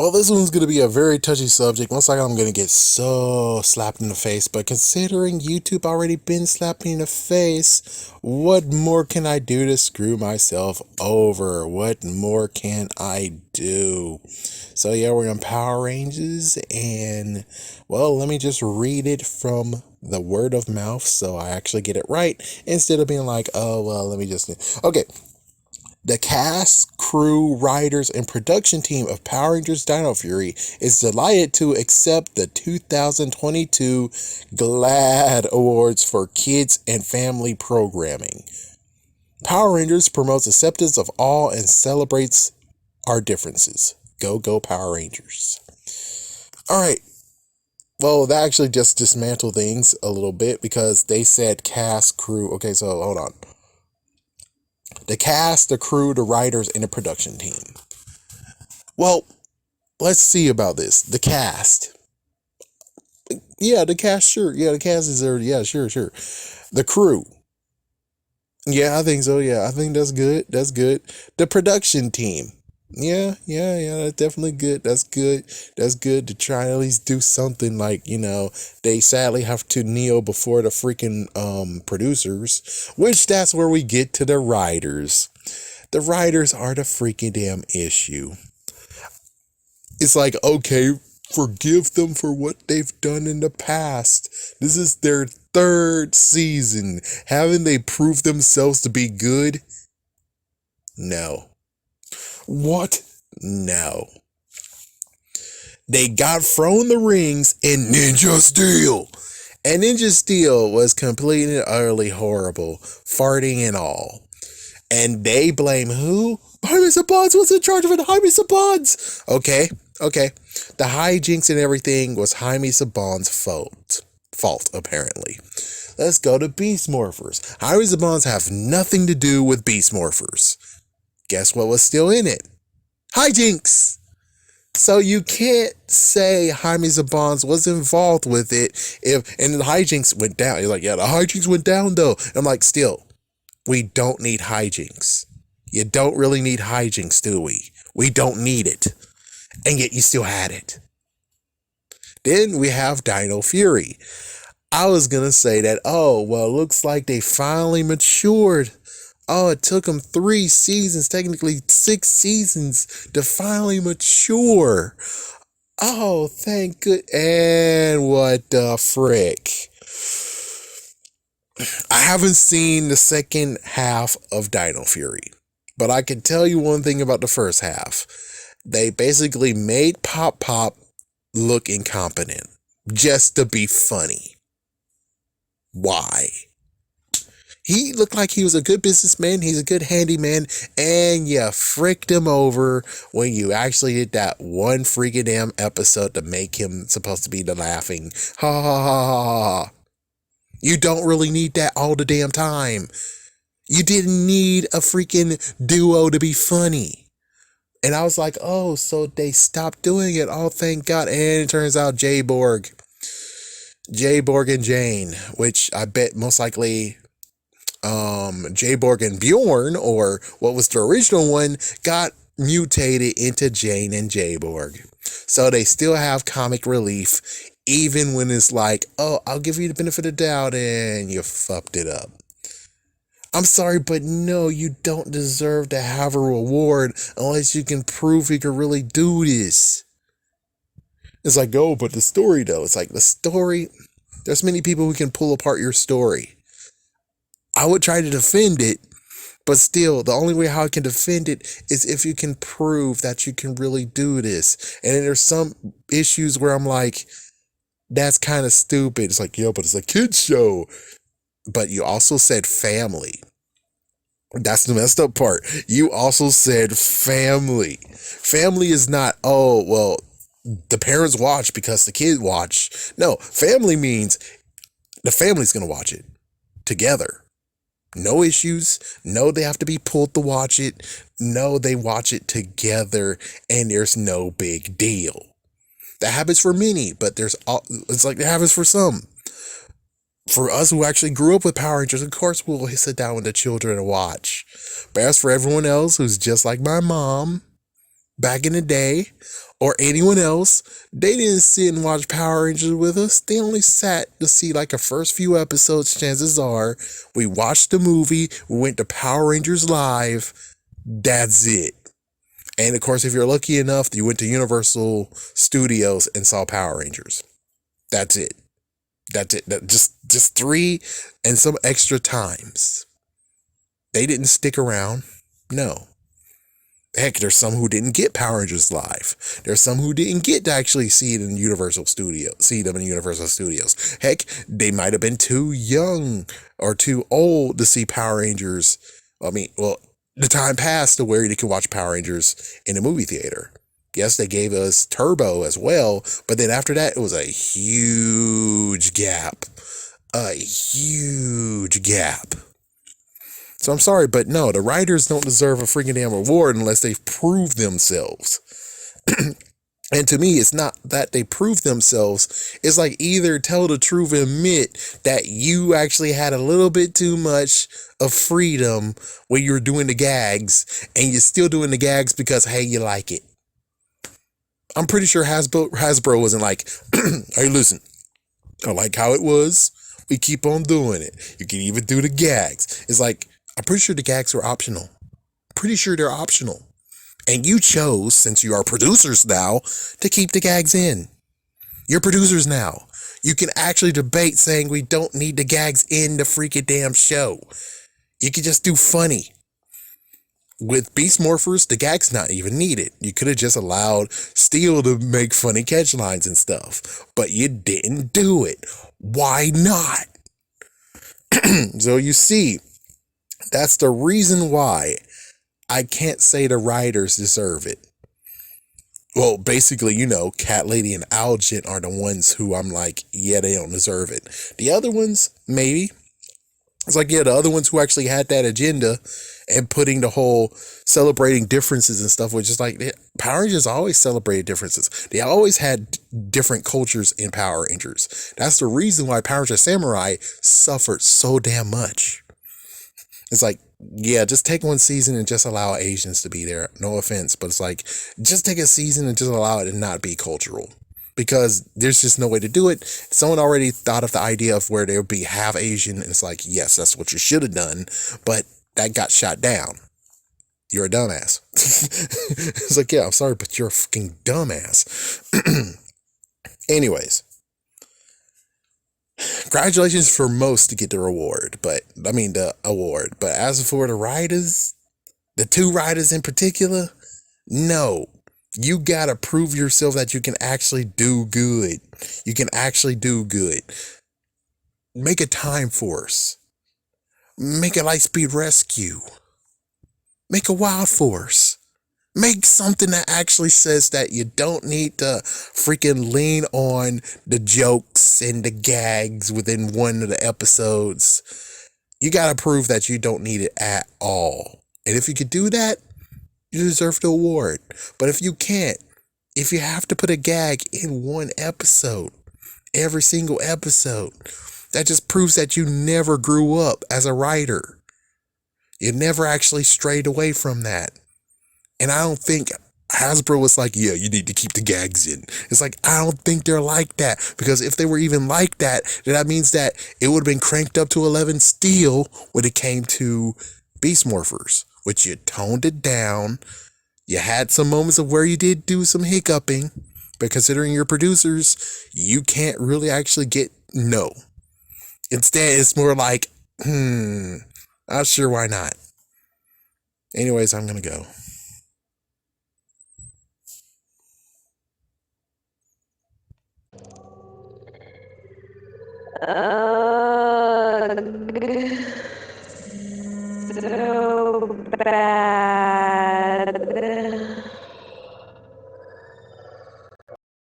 Well, this one's going to be a very touchy subject. Most likely I'm going to get so slapped in the face. But considering YouTube already been slapped me in the face, what more can I do to screw myself over? What more can I do? So yeah, we're on Power Rangers. And, well, let me just read it from the word of mouth so I actually get it right. Instead of being like, oh, well, let me just... Okay. The cast, crew, writers, and production team of Power Rangers Dino Fury is delighted to accept the 2022 GLAAD Awards for Kids and Family Programming. Power Rangers promotes acceptance of all and celebrates our differences. Go, go, Power Rangers. Alright, well, that actually just dismantled things a little bit because they said cast, crew. Okay, so hold on. The cast, the crew, the writers, and the production team. Well, let's see about this. The cast. Yeah, the cast, sure. Yeah, the cast is there. Yeah, sure. The crew. Yeah, I think so. Yeah, I think that's good. That's good. The production team. Yeah, that's definitely good. That's good. That's good to try and at least do something like, they sadly have to kneel before the freaking producers, which that's where we get to the writers. The writers are the freaking damn issue. It's like, okay, forgive them for what they've done in the past. This is their third season. Haven't they proved themselves to be good? No. What? No. They got thrown the rings in Ninja Steel. And Ninja Steel was completely and utterly horrible. Farting and all. And they blame who? Jaime Saban's was in charge of it. Jaime Saban's. Okay. The hijinks and everything was Jaime Saban's fault, apparently. Let's go to Beast Morphers. Jaime Saban's have nothing to do with Beast Morphers. Guess what was still in it? Hijinks! So you can't say Jaime Saban's was involved with it and the hijinks went down. You're like, yeah, the hijinks went down though. I'm like, still, we don't need hijinks. You don't really need hijinks, do we? We don't need it. And yet you still had it. Then we have Dino Fury. I was going to say that, oh, well, it looks like they finally matured. Oh, it took them 3 seasons, technically 6 seasons to finally mature. Oh, thank good. And what the frick? I haven't seen the second half of Dino Fury, but I can tell you one thing about the first half. They basically made Pop Pop look incompetent just to be funny. Why? He looked like he was a good businessman. He's a good handyman. And you fricked him over when you actually did that one freaking damn episode to make him supposed to be the laughing. Ha ha ha ha ha. You don't really need that all the damn time. You didn't need a freaking duo to be funny. And I was like, oh, so they stopped doing it. Oh, thank God. And it turns out J-Borg and Jane, which I bet most likely J-Borg and Bjorn, or what was the original one, got mutated into Jane and J-Borg. So they still have comic relief, even when it's like, oh, I'll give you the benefit of the doubt, and you fucked it up. I'm sorry, but no, you don't deserve to have a reward unless you can prove you can really do this. It's like, oh, but the story, though. It's like, the story, there's many people who can pull apart your story. I would try to defend it, but still, the only way how I can defend it is if you can prove that you can really do this. And then there's some issues where I'm like, that's kind of stupid. It's like, yo, but it's a kid's show. But you also said family. That's the messed up part. You also said family. Family is not, oh, well, the parents watch because the kid watch. No, family means the family's going to watch it together. No issues. No, they have to be pulled to watch it. No, they watch it together and there's no big deal. That happens for many, but it's like that happens for some. For us who actually grew up with Power Rangers, of course we'll sit down with the children and watch. But as for everyone else who's just like my mom, back in the day, or anyone else, they didn't sit and watch Power Rangers with us. They only sat to see like the first few episodes. Chances are we watched the movie, we went to Power Rangers Live. That's it. And of course, if you're lucky enough, you went to Universal Studios and saw Power Rangers. That's it. That's it. Just three and some extra times. They didn't stick around. No. Heck, there's some who didn't get Power Rangers Live. There's some who didn't get to actually see it in Universal Studios, see them in Universal Studios. Heck, they might have been too young or too old to see Power Rangers. I mean, well, the time passed to where you could watch Power Rangers in a movie theater. Yes, they gave us Turbo as well, but then after that, it was a huge gap. A huge gap. So I'm sorry, but no, the writers don't deserve a freaking damn award unless they've proved themselves. And to me, it's not that they prove themselves. It's like either tell the truth and admit that you actually had a little bit too much of freedom when you were doing the gags, and you're still doing the gags because, hey, you like it. I'm pretty sure Hasbro wasn't like, hey, listen, I like how it was. We keep on doing it. You can even do the gags. It's like, I'm pretty sure the gags were optional. Pretty sure they're optional. And you chose, since you are producers now, to keep the gags in. You're producers now. You can actually debate saying we don't need the gags in the freaking damn show. You can just do funny. With Beast Morphers, the gag's not even needed. You could have just allowed Steel to make funny catch lines and stuff. But you didn't do it. Why not? So you see, that's the reason why I can't say the writers deserve it. Well, basically, Cat Lady and Algin are the ones who I'm like, yeah, they don't deserve it. The other ones, maybe. It's like, yeah, the other ones who actually had that agenda and putting the whole celebrating differences and stuff, which is like, Power Rangers always celebrated differences. They always had different cultures in Power Rangers. That's the reason why Power Rangers Samurai suffered so damn much. It's like, yeah, just take one season and just allow Asians to be there. No offense, but it's like, just take a season and just allow it to not be cultural. Because there's just no way to do it. Someone already thought of the idea of where they would be half Asian, and it's like, yes, that's what you should have done, but that got shot down. You're a dumbass. It's like, yeah, I'm sorry, but you're a fucking dumbass. Anyways, congratulations for most to get the award, but as for the writers, the two writers in particular, no. You gotta prove yourself that you can actually do good. You can actually do good. Make a Time Force. Make a Lightspeed Rescue. Make a Wild Force. Make something that actually says that you don't need to freaking lean on the jokes and the gags within one of the episodes. You gotta prove that you don't need it at all. And if you could do that, you deserve the award. But if you can't, if you have to put a gag in one episode, every single episode, that just proves that you never grew up as a writer. You never actually strayed away from that. And I don't think Hasbro was like, yeah, you need to keep the gags in. It's like, I don't think they're like that. Because if they were even like that, then that means that it would have been cranked up to 11 steel when it came to Beast Morphers, which you toned it down. You had some moments of where you did do some hiccuping, but considering you're producers, you can't really actually get no. Instead, it's more like, not sure why not. Anyways, I'm gonna go. So bad.